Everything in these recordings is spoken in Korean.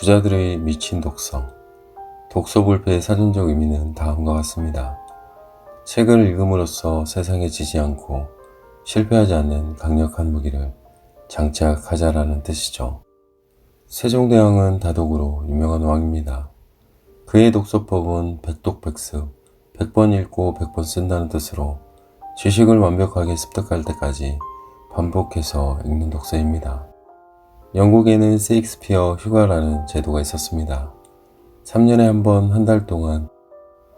부자들의 미친 독서. 독서 불패의 사전적 의미는 다음과 같습니다. 책을 읽음으로써 세상에 지지 않고 실패하지 않는 강력한 무기를 장착하자라는 뜻이죠. 세종대왕은 다독으로 유명한 왕입니다. 그의 독서법은 백독백습, 100번 읽고 100번 쓴다는 뜻으로 지식을 완벽하게 습득할 때까지 반복해서 읽는 독서입니다. 영국에는 세익스피어 휴가라는 제도가 있었습니다. 3년에 한 번 한 달 동안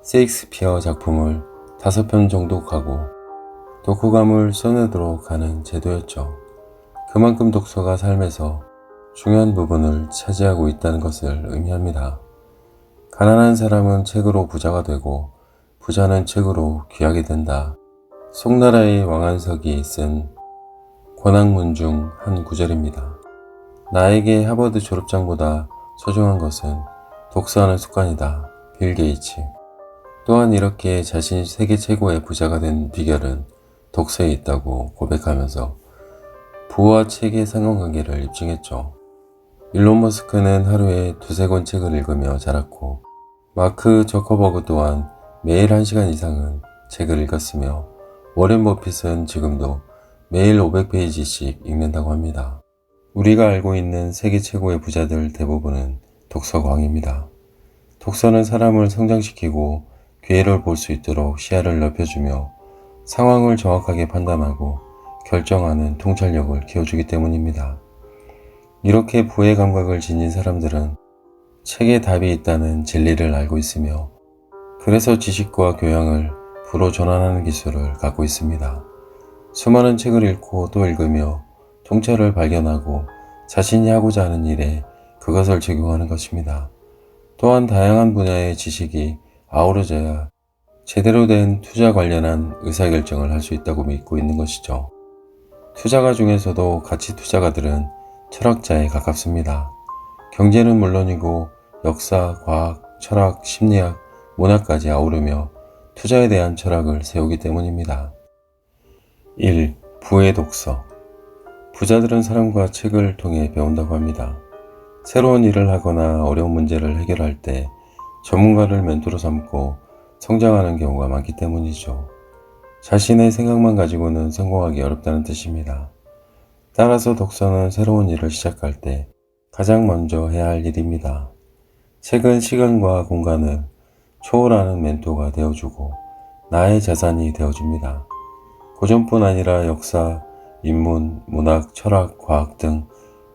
세익스피어 작품을 5편 정독하고 독후감을 써내도록 하는 제도였죠. 그만큼 독서가 삶에서 중요한 부분을 차지하고 있다는 것을 의미합니다. 가난한 사람은 책으로 부자가 되고 부자는 책으로 귀하게 된다. 송나라의 왕안석이 쓴 권학문 중 한 구절입니다. 나에게 하버드 졸업장보다 소중한 것은 독서하는 습관이다. 빌 게이츠. 또한 이렇게 자신이 세계 최고의 부자가 된 비결은 독서에 있다고 고백하면서 부와 책의 상관관계를 입증했죠. 일론 머스크는 하루에 2-3권 책을 읽으며 자랐고 마크 저커버그 또한 매일 1시간 이상은 책을 읽었으며 워렌 버핏은 지금도 매일 500페이지씩 읽는다고 합니다. 우리가 알고 있는 세계 최고의 부자들 대부분은 독서광입니다. 독서는 사람을 성장시키고 기회를 볼 수 있도록 시야를 넓혀주며 상황을 정확하게 판단하고 결정하는 통찰력을 키워주기 때문입니다. 이렇게 부의 감각을 지닌 사람들은 책에 답이 있다는 진리를 알고 있으며 그래서 지식과 교양을 부로 전환하는 기술을 갖고 있습니다. 수많은 책을 읽고 또 읽으며 통찰을 발견하고 자신이 하고자 하는 일에 그것을 적용하는 것입니다. 또한 다양한 분야의 지식이 아우러져야 제대로 된 투자 관련한 의사결정을 할 수 있다고 믿고 있는 것이죠. 투자가 중에서도 가치 투자가들은 철학자에 가깝습니다. 경제는 물론이고 역사, 과학, 철학, 심리학, 문학까지 아우르며 투자에 대한 철학을 세우기 때문입니다. 1. 부의 독서. 부자들은 사람과 책을 통해 배운다고 합니다. 새로운 일을 하거나 어려운 문제를 해결할 때 전문가를 멘토로 삼고 성장하는 경우가 많기 때문이죠. 자신의 생각만 가지고는 성공하기 어렵다는 뜻입니다. 따라서 독서는 새로운 일을 시작할 때 가장 먼저 해야 할 일입니다. 책은 시간과 공간을 초월하는 멘토가 되어주고 나의 자산이 되어줍니다. 고전뿐 아니라 역사, 인문, 문학, 철학, 과학 등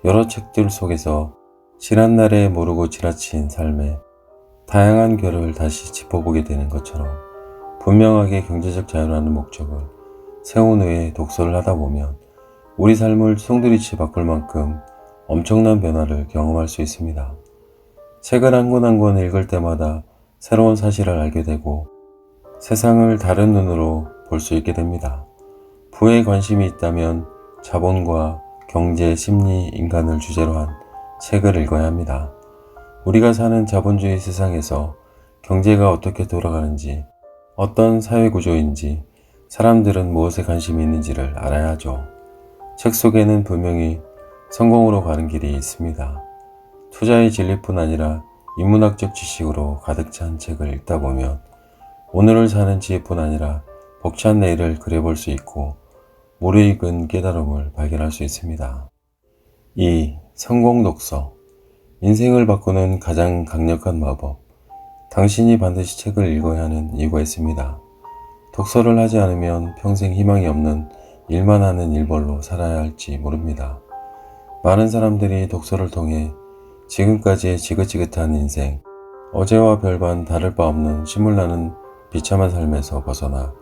여러 책들 속에서 지난날에 모르고 지나친 삶의 다양한 결을 다시 짚어보게 되는 것처럼 분명하게 경제적 자유라는 목적을 세운 후에 독서를 하다 보면 우리 삶을 송두리째 바꿀 만큼 엄청난 변화를 경험할 수 있습니다. 책을 한 권 한 권 읽을 때마다 새로운 사실을 알게 되고 세상을 다른 눈으로 볼 수 있게 됩니다. 부에 관심이 있다면 자본과 경제, 심리, 인간을 주제로 한 책을 읽어야 합니다. 우리가 사는 자본주의 세상에서 경제가 어떻게 돌아가는지, 어떤 사회구조인지, 사람들은 무엇에 관심이 있는지를 알아야 하죠. 책 속에는 분명히 성공으로 가는 길이 있습니다. 투자의 진리뿐 아니라 인문학적 지식으로 가득 찬 책을 읽다 보면 오늘을 사는 지혜뿐 아니라 벅찬 내일을 그려볼 수 있고 무르익은 깨달음을 발견할 수 있습니다. 2. 성공 독서. 인생을 바꾸는 가장 강력한 마법. 당신이 반드시 책을 읽어야 하는 이유가 있습니다. 독서를 하지 않으면 평생 희망이 없는 일만 하는 일벌로 살아야 할지 모릅니다. 많은 사람들이 독서를 통해 지금까지의 지긋지긋한 인생, 어제와 별반 다를 바 없는 신물나는 비참한 삶에서 벗어나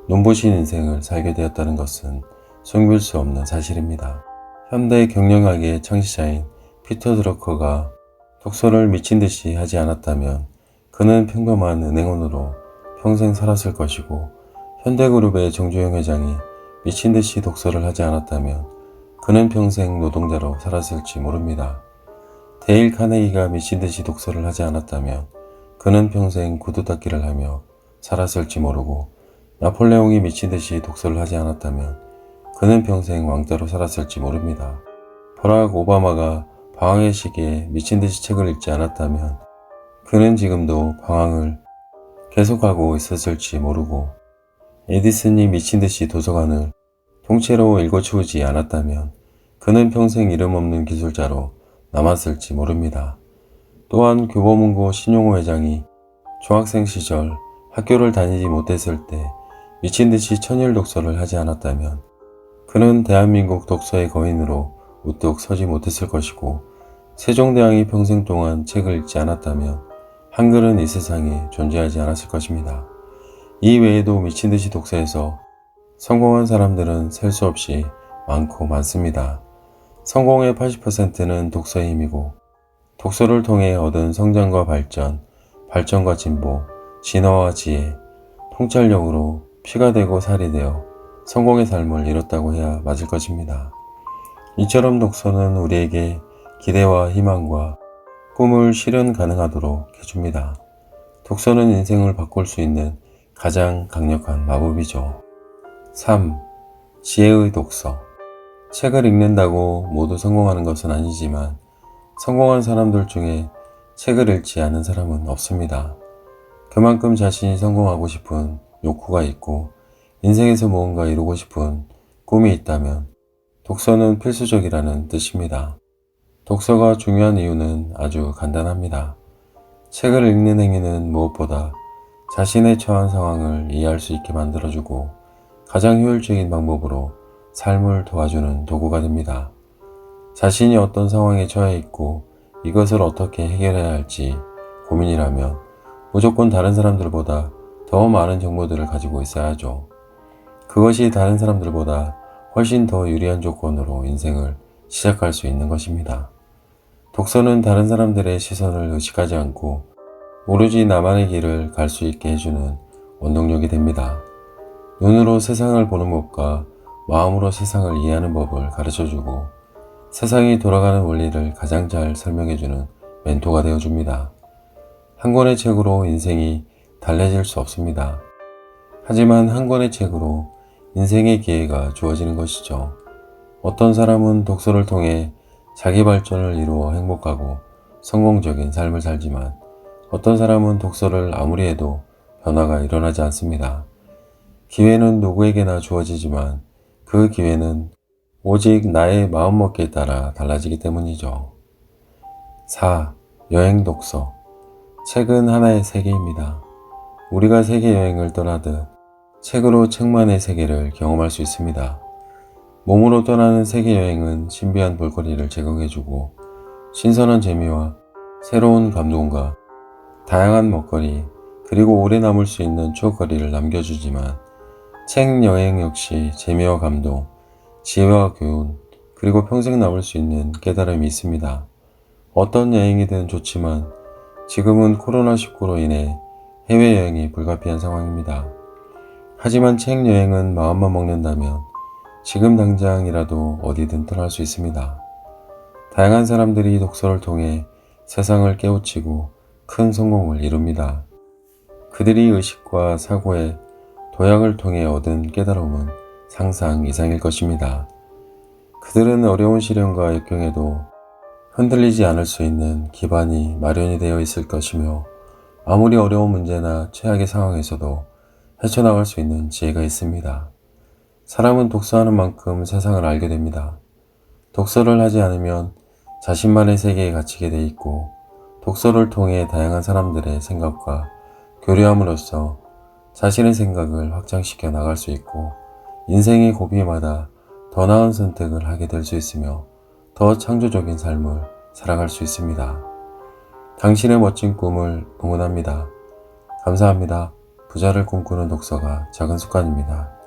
눈부신 인생을 살게 되었다는 것은 숨길 수 없는 사실입니다. 현대 경영학의 창시자인 피터 드러커가 독서를 미친 듯이 하지 않았다면 그는 평범한 은행원으로 평생 살았을 것이고 현대그룹의 정주영 회장이 미친 듯이 독서를 하지 않았다면 그는 평생 노동자로 살았을지 모릅니다. 데일 카네기가 미친 듯이 독서를 하지 않았다면 그는 평생 구두 닦기를 하며 살았을지 모르고 나폴레옹이 미친 듯이 독서를 하지 않았다면 그는 평생 왕자로 살았을지 모릅니다. 버락 오바마가 방황의 시기에 미친듯이 책을 읽지 않았다면 그는 지금도 방황을 계속하고 있었을지 모르고, 에디슨이 미친듯이 도서관을 통째로 읽어치우지 않았다면 그는 평생 이름 없는 기술자로 남았을지 모릅니다. 또한 교보문고 신용호 회장이 중학생 시절 학교를 다니지 못했을 때 미친듯이 천일 독서를 하지 않았다면 그는 대한민국 독서의 거인으로 우뚝 서지 못했을 것이고, 세종대왕이 평생 동안 책을 읽지 않았다면 한글은 이 세상에 존재하지 않았을 것입니다. 이 외에도 미친듯이 독서해서 성공한 사람들은 셀 수 없이 많고 많습니다. 성공의 80%는 독서의 힘이고, 독서를 통해 얻은 성장과 발전, 발전과 진보, 진화와 지혜, 통찰력으로 피가 되고 살이 되어 성공의 삶을 이뤘다고 해야 맞을 것입니다. 이처럼 독서는 우리에게 기대와 희망과 꿈을 실현 가능하도록 해줍니다. 독서는 인생을 바꿀 수 있는 가장 강력한 마법이죠. 3. 지혜의 독서. 책을 읽는다고 모두 성공하는 것은 아니지만 성공한 사람들 중에 책을 읽지 않은 사람은 없습니다. 그만큼 자신이 성공하고 싶은 욕구가 있고 인생에서 무언가 이루고 싶은 꿈이 있다면 독서는 필수적이라는 뜻입니다. 독서가 중요한 이유는 아주 간단합니다. 책을 읽는 행위는 무엇보다 자신의 처한 상황을 이해할 수 있게 만들어주고 가장 효율적인 방법으로 삶을 도와주는 도구가 됩니다. 자신이 어떤 상황에 처해 있고 이것을 어떻게 해결해야 할지 고민이라면 무조건 다른 사람들보다 더 많은 정보들을 가지고 있어야죠. 그것이 다른 사람들보다 훨씬 더 유리한 조건으로 인생을 시작할 수 있는 것입니다. 독서는 다른 사람들의 시선을 의식하지 않고 오로지 나만의 길을 갈 수 있게 해주는 원동력이 됩니다. 눈으로 세상을 보는 법과 마음으로 세상을 이해하는 법을 가르쳐주고 세상이 돌아가는 원리를 가장 잘 설명해주는 멘토가 되어줍니다. 한 권의 책으로 인생이 달라질 수 없습니다. 하지만 한 권의 책으로 인생의 기회가 주어지는 것이죠. 어떤 사람은 독서를 통해 자기 발전을 이루어 행복하고 성공적인 삶을 살지만 어떤 사람은 독서를 아무리 해도 변화가 일어나지 않습니다. 기회는 누구에게나 주어지지만 그 기회는 오직 나의 마음먹기에 따라 달라지기 때문이죠. 4. 여행 독서. 책은 하나의 세계입니다. 우리가 세계 여행을 떠나듯 책으로 책만의 세계를 경험할 수 있습니다. 몸으로 떠나는 세계 여행은 신비한 볼거리를 제공해주고 신선한 재미와 새로운 감동과 다양한 먹거리 그리고 오래 남을 수 있는 추억거리를 남겨주지만 책 여행 역시 재미와 감동, 지혜와 교훈 그리고 평생 남을 수 있는 깨달음이 있습니다. 어떤 여행이든 좋지만 지금은 코로나19로 인해 해외여행이 불가피한 상황입니다. 하지만 책 여행은 마음만 먹는다면 지금 당장이라도 어디든 떠날 수 있습니다. 다양한 사람들이 독서를 통해 세상을 깨우치고 큰 성공을 이룹니다. 그들이 의식과 사고의 도약을 통해 얻은 깨달음은 상상 이상일 것입니다. 그들은 어려운 시련과 역경에도 흔들리지 않을 수 있는 기반이 마련이 되어 있을 것이며 아무리 어려운 문제나 최악의 상황에서도 헤쳐나갈 수 있는 지혜가 있습니다. 사람은 독서하는 만큼 세상을 알게 됩니다. 독서를 하지 않으면 자신만의 세계에 갇히게 돼 있고 독서를 통해 다양한 사람들의 생각과 교류함으로써 자신의 생각을 확장시켜 나갈 수 있고 인생의 고비마다 더 나은 선택을 하게 될 수 있으며 더 창조적인 삶을 살아갈 수 있습니다. 당신의 멋진 꿈을 응원합니다. 감사합니다. 부자를 꿈꾸는 독서가 작은 습관입니다.